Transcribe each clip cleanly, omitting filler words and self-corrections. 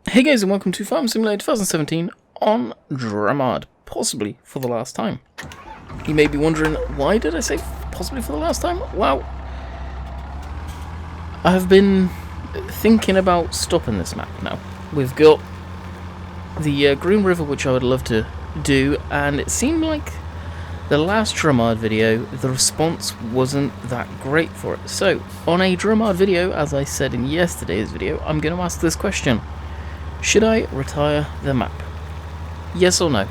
Hey guys, and welcome to Farm Simulator 2017 on Drumard, possibly for the last time. You may be wondering, why did I say possibly for the last time? Well, I've been thinking about stopping this map now. We've got the Green River, which I would love to do, and it seemed like the last Drumard video, the response wasn't that great for it. So, on a Drumard video, as I said in yesterday's video, I'm going to ask this question. Should I retire the map? Yes or no?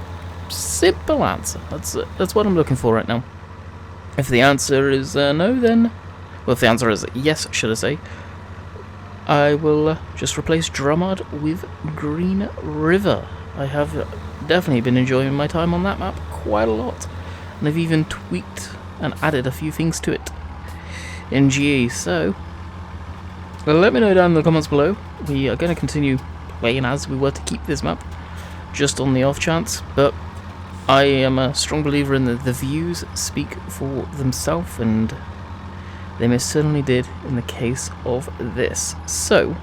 Simple answer. That's what I'm looking for right now. If the answer is no, then... Well, if the answer is yes, should I say, I will just replace Drumard with Green River. I have definitely been enjoying my time on that map quite a lot. And I've even tweaked and added a few things to it in GE. So, let me know down in the comments below. We are going to continue playing as we were to keep this map, just on the off chance, but I am a strong believer in the views speak for themselves, and they most certainly did in the case of this. So,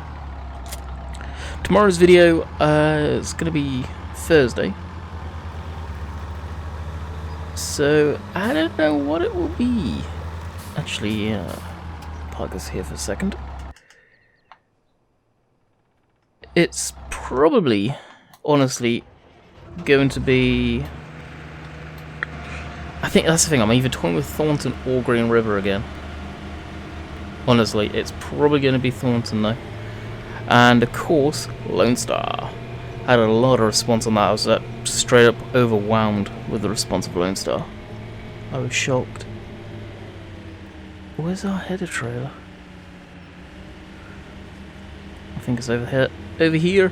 tomorrow's video is going to be Thursday, so I don't know what it will be. Actually, park us here for a second. It's probably, honestly, going to be... I think that's the thing, I'm either toying with Thornton or Green River again. Honestly, it's probably going to be Thornton though. And of course, Lone Star. I had a lot of response on that. I was straight up overwhelmed with the response of Lone Star. I was shocked. Where's our header trailer? I think it's over here.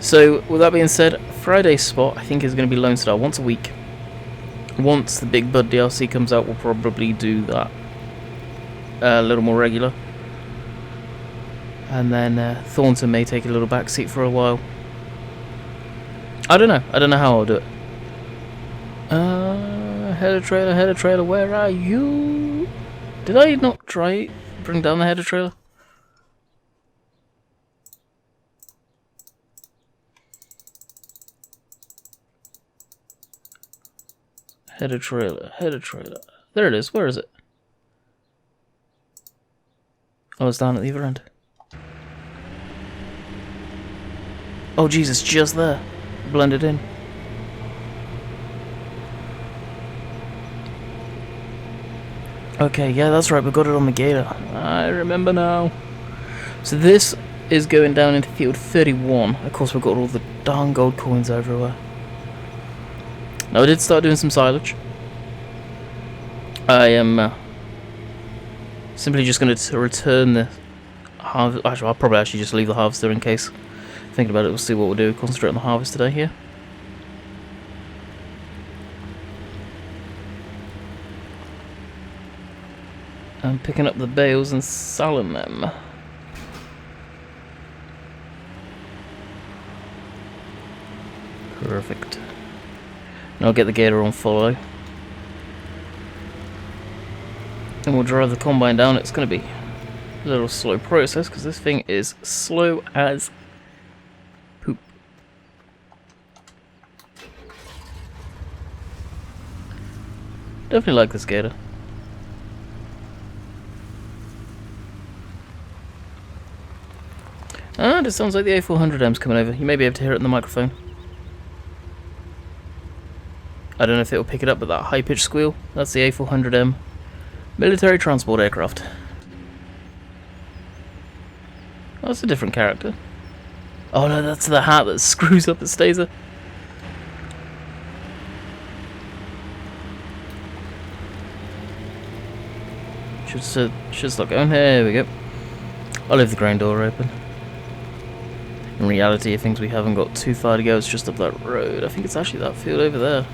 So, with that being said, Friday's spot I think is going to be Lone Star once a week. Once the Big Bud DLC comes out, we'll probably do that a little more regular. And then Thornton may take a little backseat for a while. I don't know how I'll do it. Header trailer, where are you? Did I not try bring down the header trailer? Header trailer. There it is. Where is it? Oh, it's down at the other end. Oh, Jesus, just there. Blended in. Okay, yeah, that's right. We got it on the gator. I remember now. So this is going down into field 31. Of course, we've got all the darn gold coins everywhere. Now, I did start doing some silage. I am simply just going to return the harvest. Actually, I'll probably actually just leave the harvester in case. Thinking about it, we'll see what we'll do. Concentrate on the harvest today here. I'm picking up the bales and selling them. Perfect. And I'll get the gator on follow. And we'll drive the combine down. It's going to be a little slow process because this thing is slow as poop. Definitely like this gator. And it sounds like the A400M's coming over. You may be able to hear it in the microphone. I don't know if it will pick it up, but that high-pitched squeal, that's the A400M military transport aircraft. Oh, that's a different character. Oh no, that's the hat that screws up the staser. Should stop going. There we go. I'll leave the grain door open. In reality, it thinks we haven't got too far to go. It's just up that road. I think it's actually that field over there.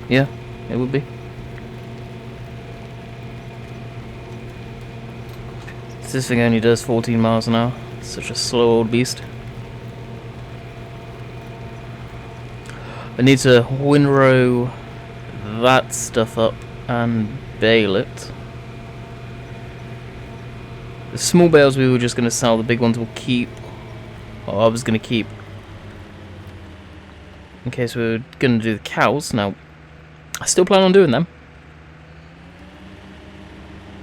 Yeah, it would be. This thing only does 14 miles an hour. It's such a slow old beast. I need to windrow that stuff up and bale it. The small bales we were just going to sell, the big ones we'll keep. Or I was going to keep. In case we were going to do the cows. Now, I still plan on doing them.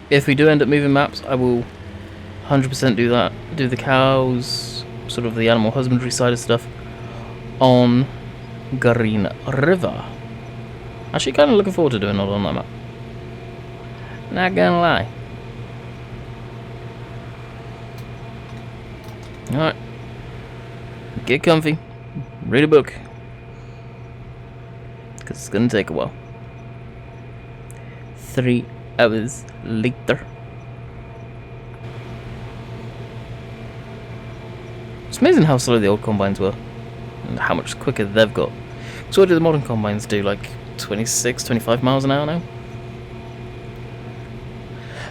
If we do end up moving maps, I will 100% do that. Do the cows, sort of the animal husbandry side of stuff, on Green River. Actually, kind of looking forward to doing it on that map. Not gonna lie. Alright. Get comfy. Read a book. Because it's gonna take a while. 3 hours later. It's amazing how slow the old combines were. And how much quicker they've got. So what do the modern combines do? Like 26, 25 miles an hour now?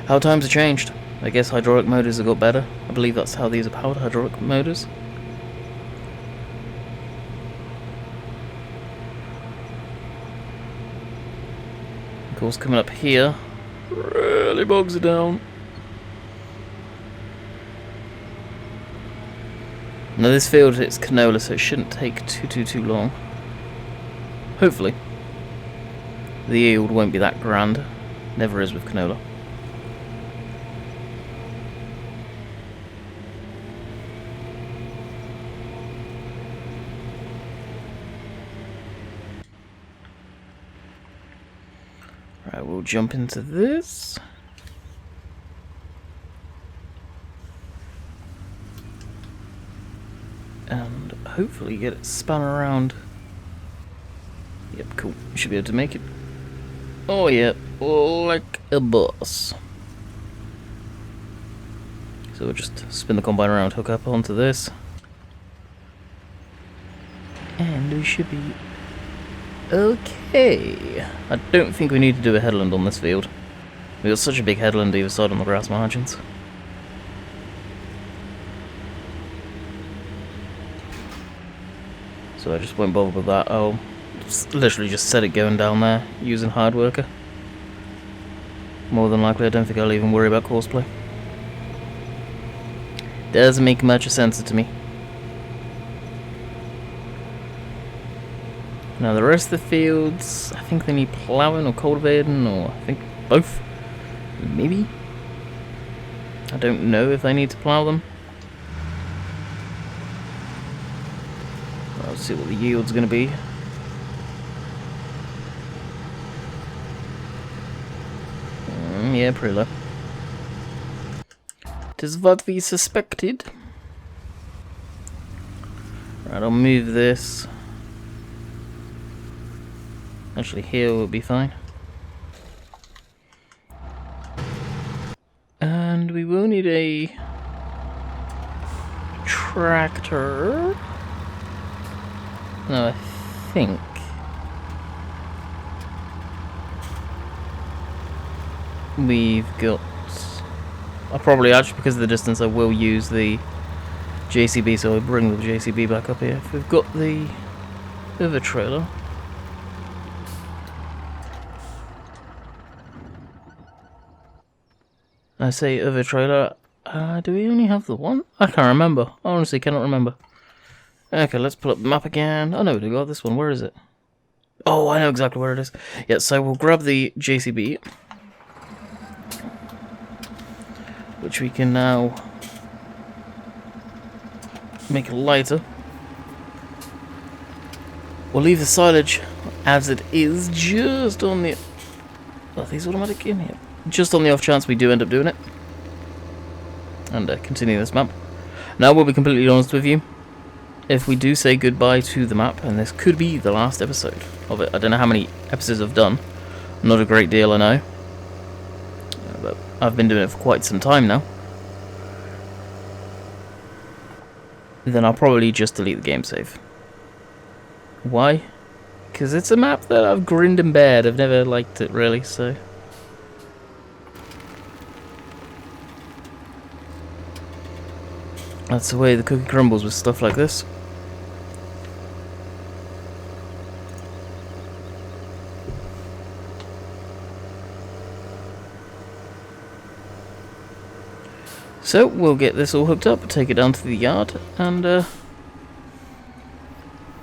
How times have changed. I guess hydraulic motors have got better. I believe that's how these are powered, hydraulic motors. Of course, coming up here really bogs it down. Now this field, it's canola, so it shouldn't take too long. Hopefully. The yield won't be that grand. Never is with canola. Right, we'll jump into this. And hopefully get it spun around. Yep, cool. Should be able to make it. Oh yeah, like a boss. So we'll just spin the combine around, hook up onto this. And we should be okay. I don't think we need to do a headland on this field. We've got such a big headland either side on the grass margins. So I just won't bother with that. I'll literally just set it going down there using hard worker. More than likely, I don't think I'll even worry about courseplay. Doesn't make much sense to me. Now the rest of the fields, I think they need ploughing or cultivating, or I think both. Maybe. I don't know if they need to plough them. Let's see what the yield's going to be. Yeah, pretty low. Tis what we suspected. Right, I'll move this. Actually, here will be fine. And we will need a tractor. No, I think we've got... I'll probably, actually, because of the distance, I will use the JCB, so I'll bring the JCB back up here. If we've got the other trailer. I say other trailer, do we only have the one? I can't remember. I honestly cannot remember. Okay, let's pull up the map again. Oh no, we got this one. Where is it? Oh, I know exactly where it is. Yeah, so we'll grab the JCB, which we can now make lighter. We'll leave the silage as it is, just on the... Are these automatic in here? Just on the off chance we do end up doing it. And continue this map. Now, we'll be completely honest with you. If we do say goodbye to the map, and this could be the last episode of it. I don't know how many episodes I've done. Not a great deal, I know. But I've been doing it for quite some time now. Then I'll probably just delete the game save. Why? Because it's a map that I've grinned and bared. I've never liked it, really, so... That's the way the cookie crumbles with stuff like this. So we'll get this all hooked up, take it down to the yard, and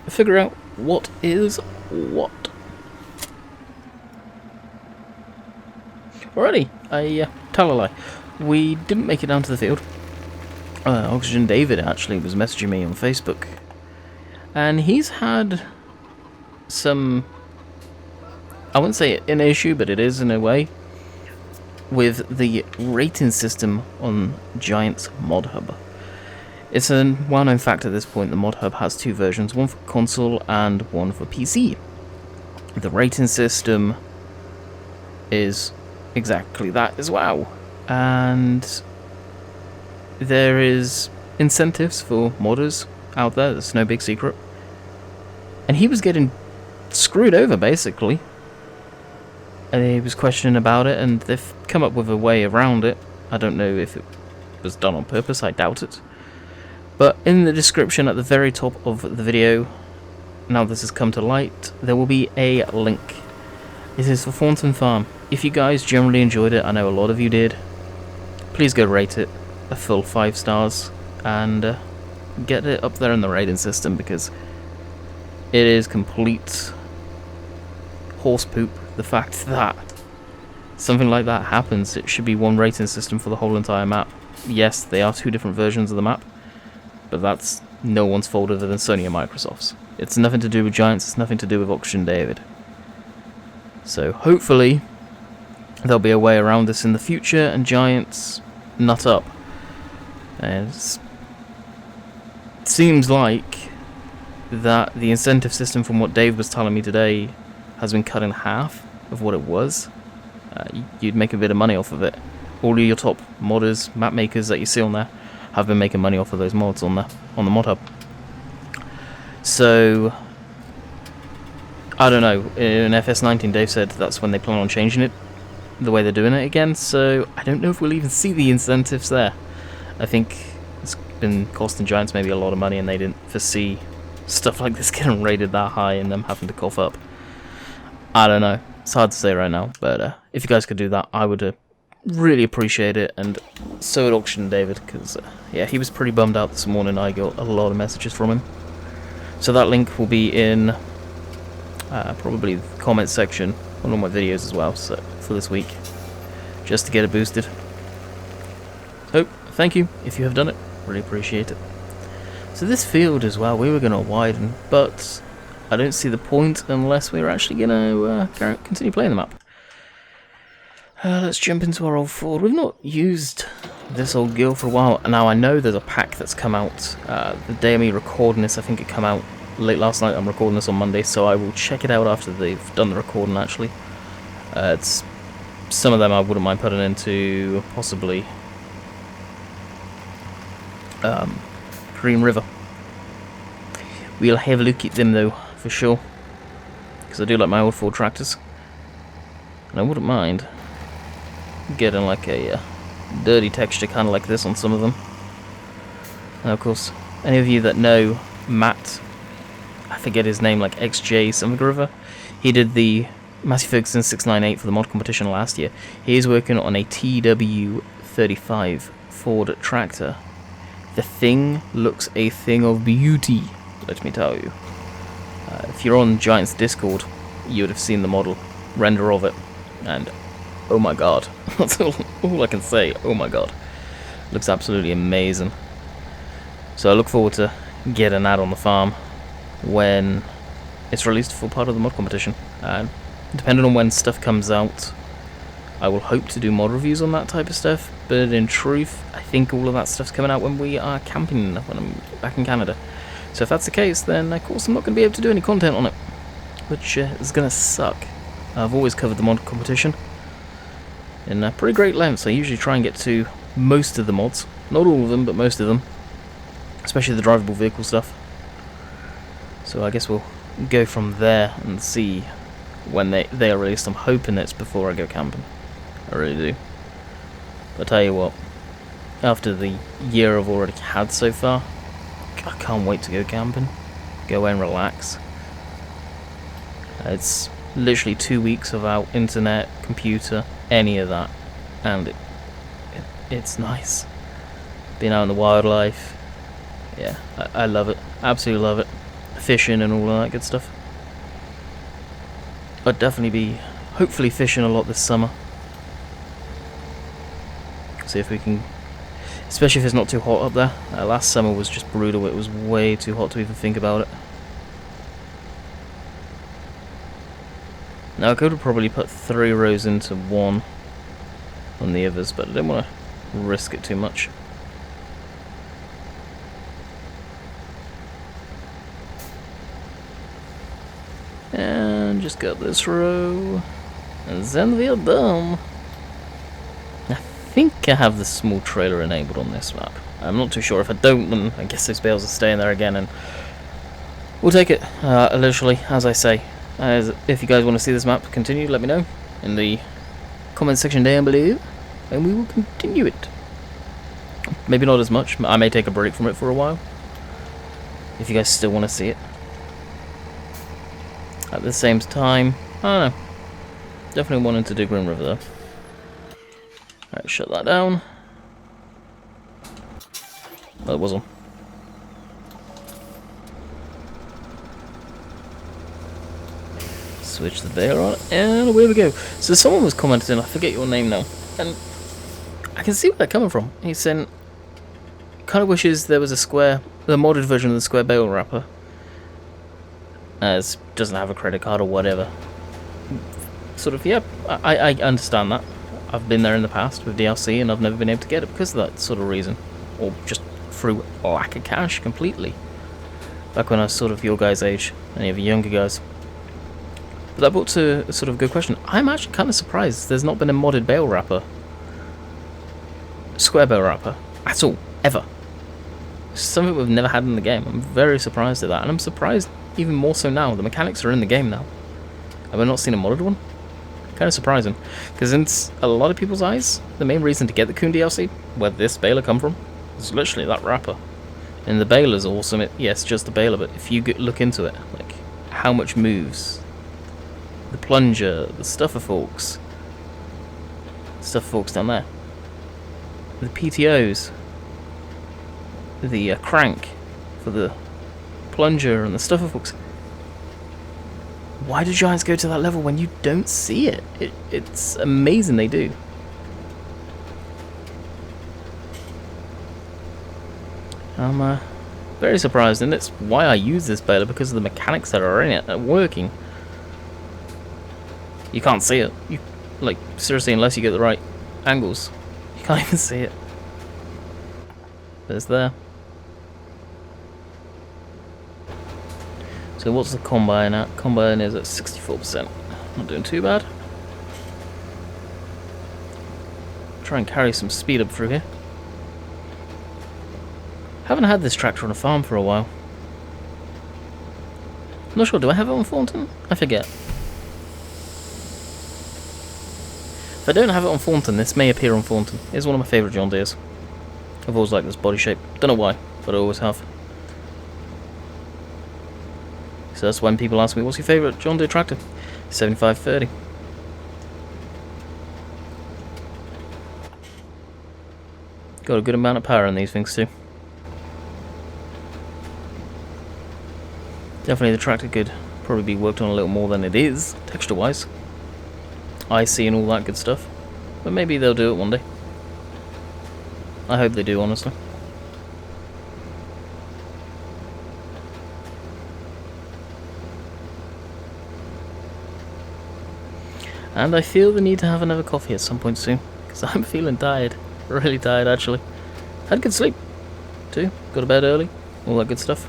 figure out what is what. Alrighty, I tell a lie. We didn't make it down to the field. Oxygen David actually was messaging me on Facebook, and he's had some, I wouldn't say an issue, but it is in a way, with the rating system on Giant's Mod Hub. It's a well-known fact at this point the Mod Hub has two versions, one for console and one for PC. The rating system is exactly that as well, and there is incentives for modders out there, that's no big secret, and he was getting screwed over basically. And he was questioning about it, and they've come up with a way around it. I don't know if it was done on purpose, I doubt it. But in the description at the very top of the video, now this has come to light, there will be a link. It is for Drumard Farm. If you guys generally enjoyed it, I know a lot of you did, please go rate it a full 5 stars and get it up there in the rating system, because it is complete horse poop. The fact that something like that happens, it should be one rating system for the whole entire map. Yes, they are two different versions of the map, but that's no one's fault other than Sony and Microsoft's. It's nothing to do with Giants, it's nothing to do with Oxygen David. So hopefully there'll be a way around this in the future and Giants nut up. And it seems like that the incentive system, from what Dave was telling me today, has been cut in half of what it was. You'd make a bit of money off of it. All of your top modders, map makers that you see on there have been making money off of those mods on the mod hub. So I don't know, in FS19 Dave said that's when they plan on changing it, the way they're doing it again, so I don't know if we'll even see the incentives there. I think it's been costing Giants maybe a lot of money, and they didn't foresee stuff like this getting rated that high and them having to cough up. I don't know, it's hard to say right now, but if you guys could do that, I would really appreciate it, and so would Oxygen David, because yeah, he was pretty bummed out this morning. I got a lot of messages from him. So that link will be in probably the comment section on all my videos as well, so for this week, just to get it boosted. So, thank you if you have done it, really appreciate it. So this field as well, we were going to widen, but I don't see the point unless we're actually going to continue playing the map. Let's jump into our old Ford. We've not used this old Gil for a while. Now I know there's a pack that's come out the day of me recording this. I think it came out late last night. I'm recording this on Monday, so I will check it out after they've done the recording actually. It's some of them I wouldn't mind putting into possibly Green River. We'll have a look at them though, for sure, because I do like my old Ford tractors, and I wouldn't mind getting like a dirty texture kind of like this on some of them. And of course, any of you that know Matt, I forget his name, like XJ something or other, he did the Massey Ferguson 698 for the mod competition last year. He is working on a TW35 Ford tractor. The thing looks a thing of beauty, let me tell you. If you're on Giants Discord, you would have seen the model render of it, and oh my god, that's all I can say, oh my god. Looks absolutely amazing. So I look forward to getting that on the farm when it's released for part of the mod competition. Depending on when stuff comes out, I will hope to do mod reviews on that type of stuff, but in truth, I think all of that stuff's coming out when we are camping, when I'm back in Canada. So if that's the case, then of course I'm not going to be able to do any content on it, which is going to suck. I've always covered the mod competition in pretty great lengths. I usually try and get to most of the mods, not all of them, but most of them, especially the drivable vehicle stuff. So I guess we'll go from there and see when they are released. I'm hoping it's before I go camping, I really do. But I tell you what, after the year I've already had so far, I can't wait to go camping, go away and relax. It's literally 2 weeks without internet, computer, any of that, and it's nice. being out in the wildlife. Yeah, I love it. Absolutely love it. Fishing and all of that good stuff. I'd definitely be, hopefully, fishing a lot this summer. See if we can, especially if it's not too hot up there. Last summer was just brutal. It was way too hot to even think about it. Now I could have probably put 3 rows into one on the others, but I didn't want to risk it too much. And just got this row, and then we are done. I think I have the small trailer enabled on this map. I'm not too sure. If I don't, then I guess those bales will stay in there again, and we'll take it literally, as I say. If you guys want to see this map continue, let me know in the comment section down below, and we will continue it. Maybe not as much. I may take a break from it for a while, if you guys still want to see it. At the same time, I don't know. Definitely wanting to do Green River though. Alright, shut that down. Well, it was on. Switch the bale on, and away we go. So someone was commenting, I forget your name now, and I can see where they're coming from. He's saying, kind of wishes there was a square, the modded version of the square bale wrapper. As doesn't have a credit card or whatever. Sort of, yeah, I understand that. I've been there in the past with DLC and I've never been able to get it because of that sort of reason. Or just through lack of cash completely. Back when I was sort of your guys' age, any of you younger guys. But that brought to a sort of good question. I'm actually kind of surprised there's not been a modded bale wrapper. Square bale wrapper. At all. Ever. It's something we've never had in the game. I'm very surprised at that. And I'm surprised even more so now. The mechanics are in the game now. Have I not seen a modded one? Kind of surprising. Because in a lot of people's eyes, the main reason to get the Coon DLC, where this baler come from, is literally that wrapper. And the baler's awesome. Yes, just the baler, but if you look into it, like how much moves, the plunger, the stuffer forks down there, the PTOs, the crank for the plunger and the stuffer forks. Why do giants go to that level when you don't see it? It's amazing they do. I'm very surprised, and it's why I use this baler, because of the mechanics that are in it are working. You can't see it. You, like, seriously, unless you get the right angles, you can't even see it. But it's there. So what's the combine at? Combine is at 64%. Not doing too bad. Try and carry some speed up through here. Haven't had this tractor on a farm for a while. I'm not sure, do I have it on Thornton? I forget. If I don't have it on Thornton, this may appear on Thornton. It's one of my favourite John Deeres. I've always liked this body shape. Don't know why, but I always have. So that's when people ask me, what's your favourite John Deere tractor? 7530. Got a good amount of power in these things too. Definitely the tractor could probably be worked on a little more than it is, texture wise. IC and all that good stuff. But maybe they'll do it one day. I hope they do, honestly. And I feel the need to have another coffee at some point soon, because I'm feeling tired. Really tired, actually. Had good sleep, too. Got to bed early. All that good stuff.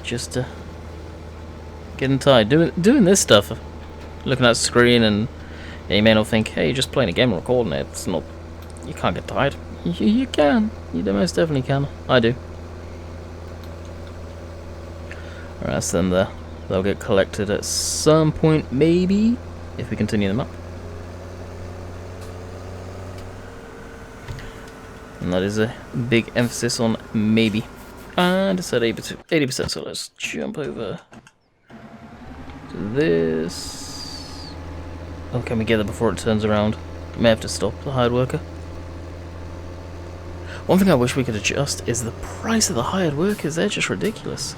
Just getting tired. Doing this stuff. Looking at the screen, and you may not think, hey, you're just playing a game and recording it. It's not... You can't get tired. You can. You most definitely can. I do. Alright, so then they'll get collected at some point, maybe, if we continue them up. And that is a big emphasis on maybe. And it's at 80%, so let's jump over to this. Oh, can we get there before it turns around? May have to stop the hired worker. One thing I wish we could adjust is the price of the hired workers. They're just ridiculous.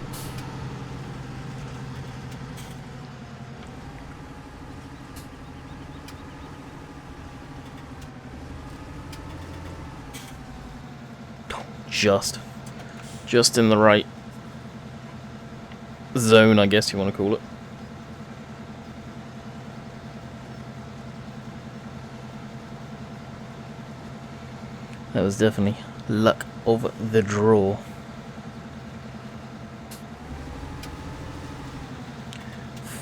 Just in the right zone, I guess you want to call it. That was definitely luck of the draw.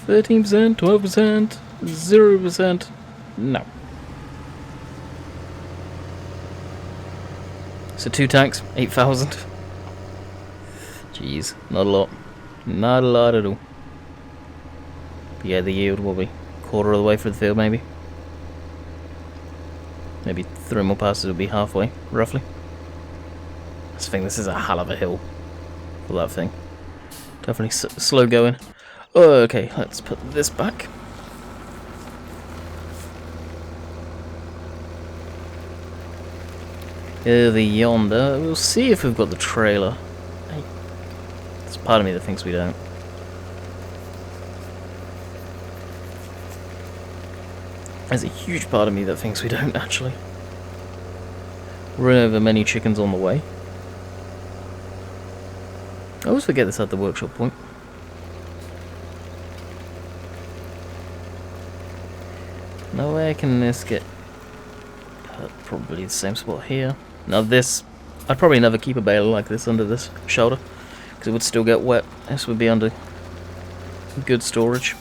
$13%, 12%, 0%. No. So 2 tanks, 8,000. Jeez, not a lot. Not a lot at all. But yeah, the yield will be quarter of the way through the field, maybe. Maybe 3 more passes will be halfway, roughly. I just think this is a hell of a hill for that thing. Definitely slow going. Oh, okay, let's put this back. Over yonder, we'll see if we've got the trailer. There's part of me that thinks we don't. There's a huge part of me that thinks we don't, actually. Run over many chickens on the way. I always forget this at the workshop point. Now where can this get? Probably the same spot here. Now this, I'd probably never keep a bale like this under this shoulder, because it would still get wet. This would be under good storage.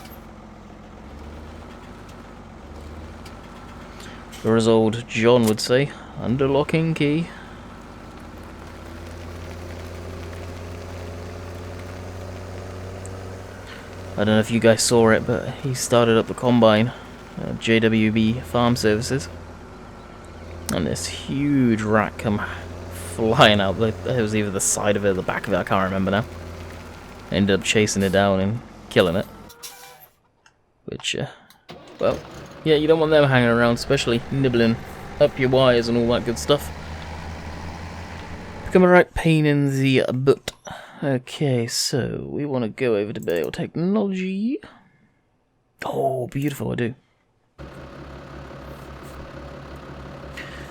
Or as old John would say, under lock and key. I don't know if you guys saw it, but he started up the combine, JWB Farm Services. And this huge rat come flying out. It was either the side of it or the back of it, I can't remember now. Ended up chasing it down and killing it. Which, well, yeah, you don't want them hanging around, especially nibbling up your wires and all that good stuff. Become a right pain in the butt. Okay, so we want to go over to bale technology. Oh, beautiful, I do.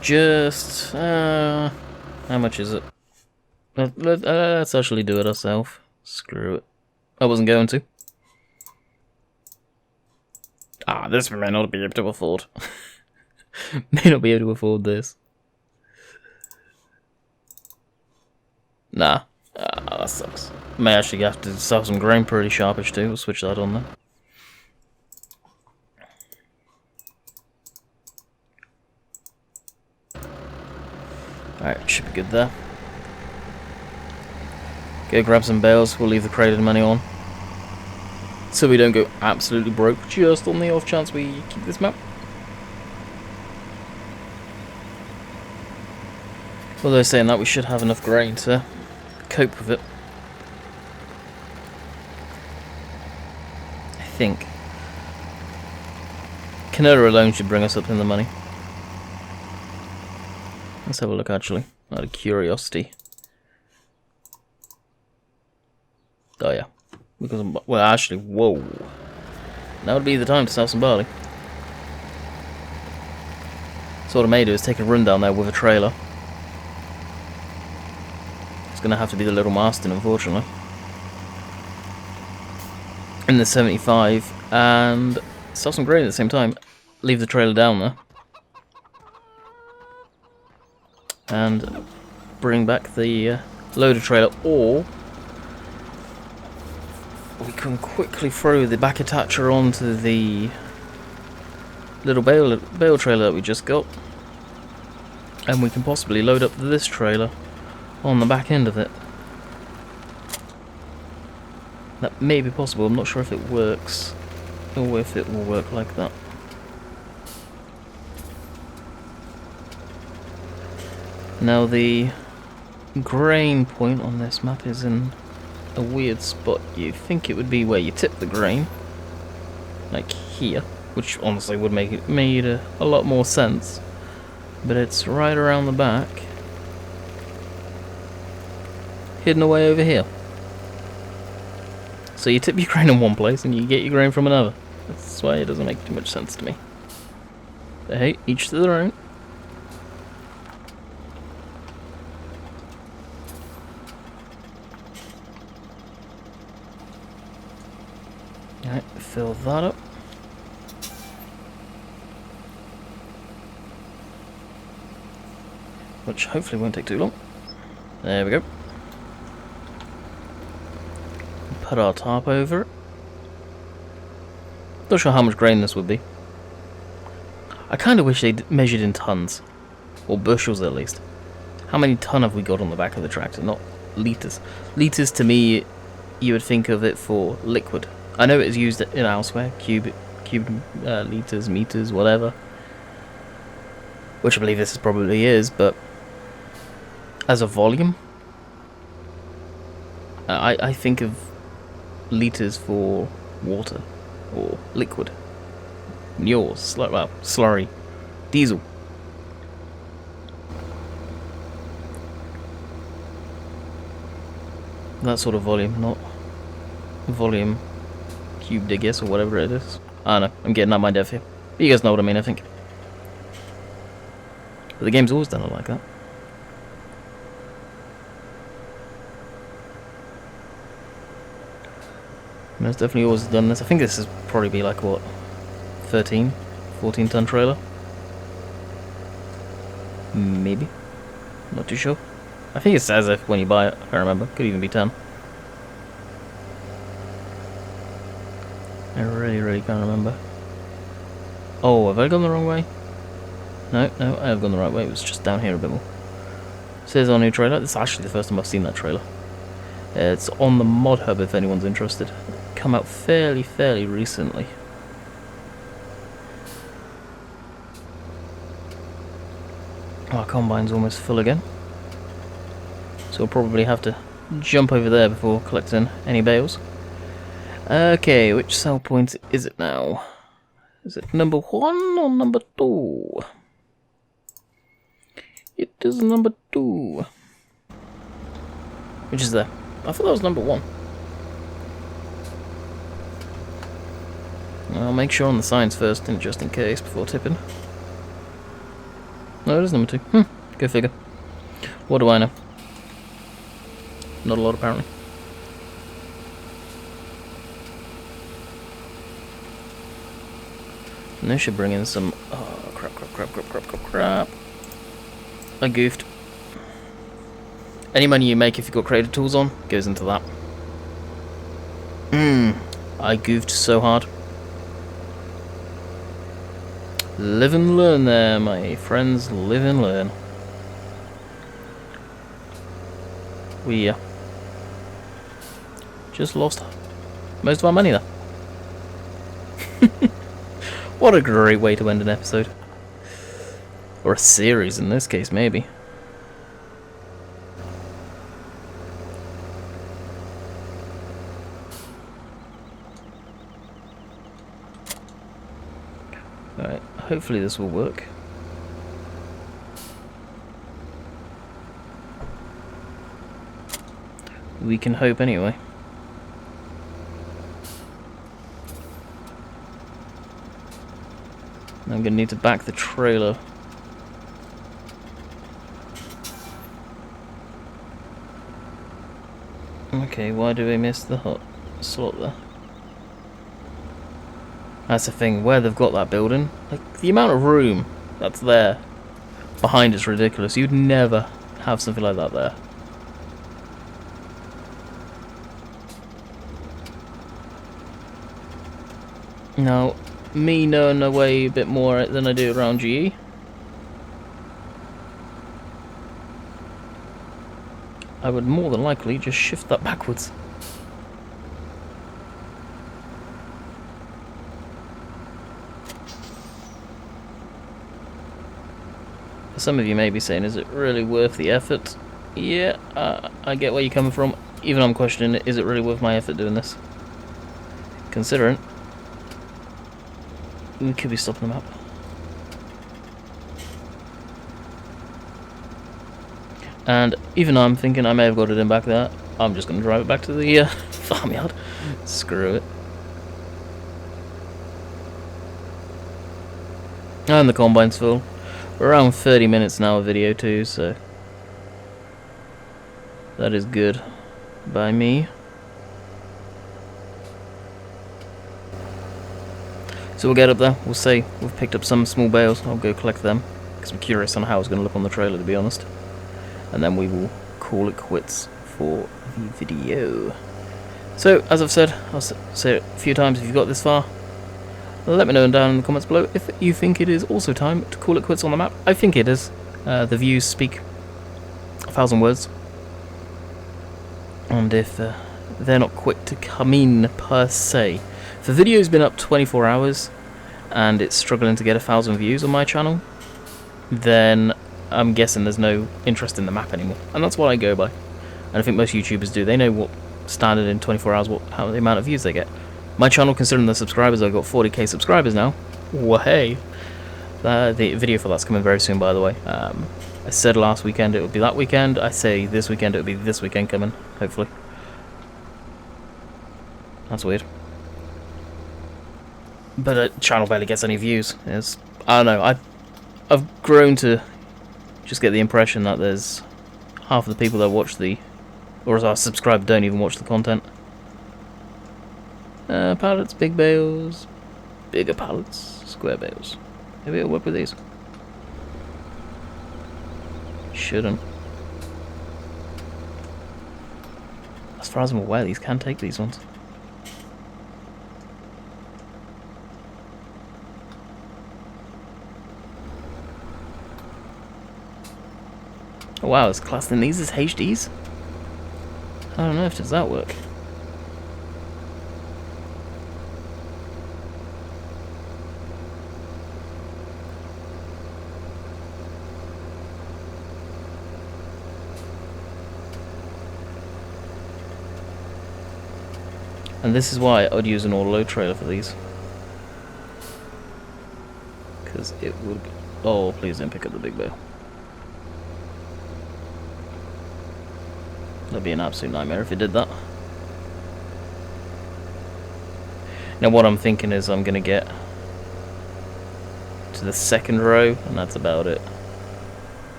Just, how much is it? Let's actually do it ourselves. Screw it. I wasn't going to. This we may not be able to afford. May not be able to afford this. Nah. That sucks. May actually have to sell some grain pretty sharpish too. We'll switch that on then. Alright, should be good there. Go grab some bales, we'll leave the crated money on. So we don't go absolutely broke, just on the off chance we keep this map. Although saying that, we should have enough grain to cope with it. I think. Canada alone should bring us up in the money. Let's have a look actually, out of curiosity. Oh yeah, because well actually, whoa. Now would be the time to sell some barley. So what I may do is take a run down there with a trailer. It's going to have to be the Little Marston, unfortunately. In the 75, and sell some grain at the same time. Leave the trailer down there. And bring back the loader trailer, or we can quickly throw the back attacher onto the little bale trailer that we just got, and we can possibly load up this trailer on the back end of it. That may be possible. I'm not sure if it works or if it will work like that. Now the grain point on this map is in a weird spot. You think it would be where you tip the grain, like here, which honestly would make it made a lot more sense. But it's right around the back. hidden away over here. So you tip your grain in one place and you get your grain from another. That's why it doesn't make too much sense to me. But hey, each to their own. Alright, fill that up. Which hopefully won't take too long. There we go. Put our tarp over it. Not sure how much grain this would be. I kind of wish they'd measured in tons. Or bushels at least. How many ton have we got on the back of the tractor? Not litres. Litres to me, you would think of it for liquid. I know it is used in elsewhere. Cube litres, meters, whatever. Which I believe this probably is, but as a volume, I think of litres for water or liquid. Manure, slurry, diesel. That sort of volume, not volume cubed, I guess, or whatever it is. I don't know, I'm getting out my depth here. But you guys know what I mean, I think. But the game's always done it like that. I mean, it's definitely always done this. I think this is probably be like, what, 13, 14 ton trailer? Maybe. Not too sure. I think it says if when you buy it, if I remember. Could even be 10. I really can't remember. Oh, have I gone the wrong way? No, I have gone the right way. It was just down here a bit more. It says our new trailer. This is actually the first time I've seen that trailer. It's on the mod hub if anyone's interested. Come out fairly recently. Our combine's almost full again. So we'll probably have to jump over there before collecting any bales. Okay, which sell point is it now? Is it number 1 or number 2? It is number 2. Which is there? I thought that was number 1. I'll make sure on the signs first, just in case, before tipping. No, it is number 2. Go figure. What do I know? Not a lot, apparently. And they should bring in some... Oh, crap. I goofed. Any money you make if you've got creative tools on, goes into that. I goofed so hard. Live and learn there, my friends. Live and learn. We just lost most of our money there. What a great way to end an episode. Or a series in this case, maybe. Alright, hopefully this will work. We can hope anyway. I'm gonna need to back the trailer. Okay, why do we miss the hot slot there? That's the thing, where they've got that building, like the amount of room that's there behind is ridiculous. You'd never have something like that there. Now, me knowing the way a bit more than I do around GE, I would more than likely just shift that backwards. Some of you may be saying, is it really worth the effort? Yeah, I get where you're coming from. Even I'm questioning, is it really worth my effort doing this? Considering we could be stopping them up. And even though I'm thinking I may have got it in back there, I'm just going to drive it back to the farmyard. Screw it. And the combine's full. We're around 30 minutes now of video too, so that is good by me. So we'll get up there, we'll say we've picked up some small bales, I'll go collect them, because I'm curious on how it's going to look on the trailer, to be honest. And then we will call it quits for the video. So, as I've said, I'll say it a few times, if you've got this far, let me know down in the comments below if you think it is also time to call it quits on the map. I think it is. The views speak 1,000 words. And if they're not quick to come in per se. If the video's been up 24 hours and it's struggling to get 1,000 views on my channel, then I'm guessing there's no interest in the map anymore. And that's what I go by. And I think most YouTubers do. They know what standard in 24 hours, how the amount of views they get. My channel, considering the subscribers, I've got 40k subscribers now. Well, hey. The video for that's coming very soon, by the way. I said last weekend it would be that weekend. I say this weekend it would be this weekend coming, hopefully. That's weird. But the channel barely gets any views. I don't know. I've grown to just get the impression that there's half of the people that watch or are subscribed don't even watch the content. Pallets, big bales, bigger pallets, square bales. Maybe it'll work with these. Shouldn't. As far as I'm aware, these can take these ones. Oh wow, it's classing these as HDs? I don't know if does that work. And this is why I'd use an auto-load trailer for these. Because it would... Oh, please don't pick up the big bale. That'd be an absolute nightmare if it did that. Now what I'm thinking is I'm going to get to the second row, and that's about it.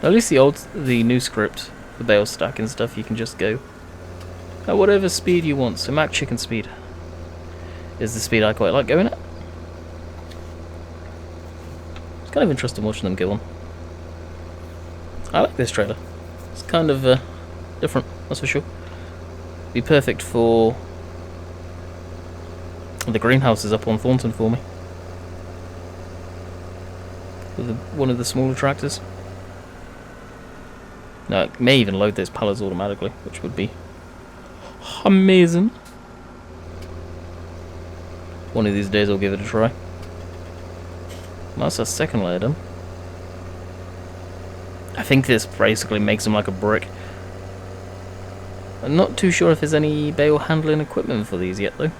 At least the new script for bale stack and stuff, you can just go at whatever speed you want. So Mac Chicken speed is the speed I quite like going at. It's kind of interesting watching them go on. I like this trailer. It's kind of different, that's for sure. Be perfect for the greenhouses up on Thornton for me. With one of the smaller tractors. Now it may even load those pallets automatically, which would be amazing. One of these days I'll give it a try. That's our second layer done. I think this basically makes them like a brick. I'm not too sure if there's any bale handling equipment for these yet though.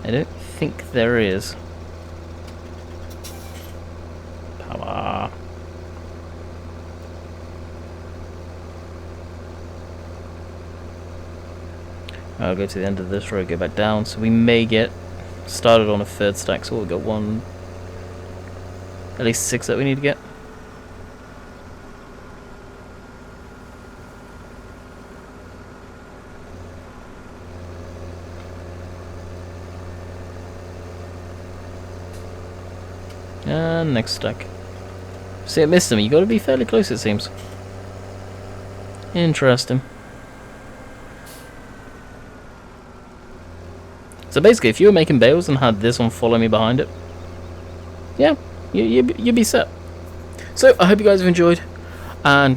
I don't think there is. Power. I'll go to the end of this row, go back down, so we may get started on a third stack, so we'll get at least 6 that we need to get. And next stack. See, I missed them. You got to be fairly close, it seems. Interesting. So basically, if you were making bales and had this one follow me behind it, yeah, you'd be set. So I hope you guys have enjoyed, and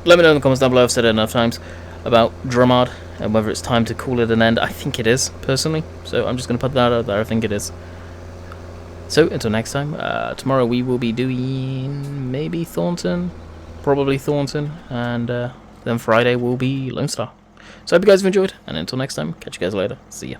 let me know in the comments down below. I've said it enough times about Drumard and whether it's time to call it an end. I think it is, personally. So I'm just going to put that out there. I think it is. So until next time, tomorrow we will be doing maybe Thornton, probably Thornton, and then Friday will be Lone Star. So I hope you guys have enjoyed, and until next time, catch you guys later. See ya.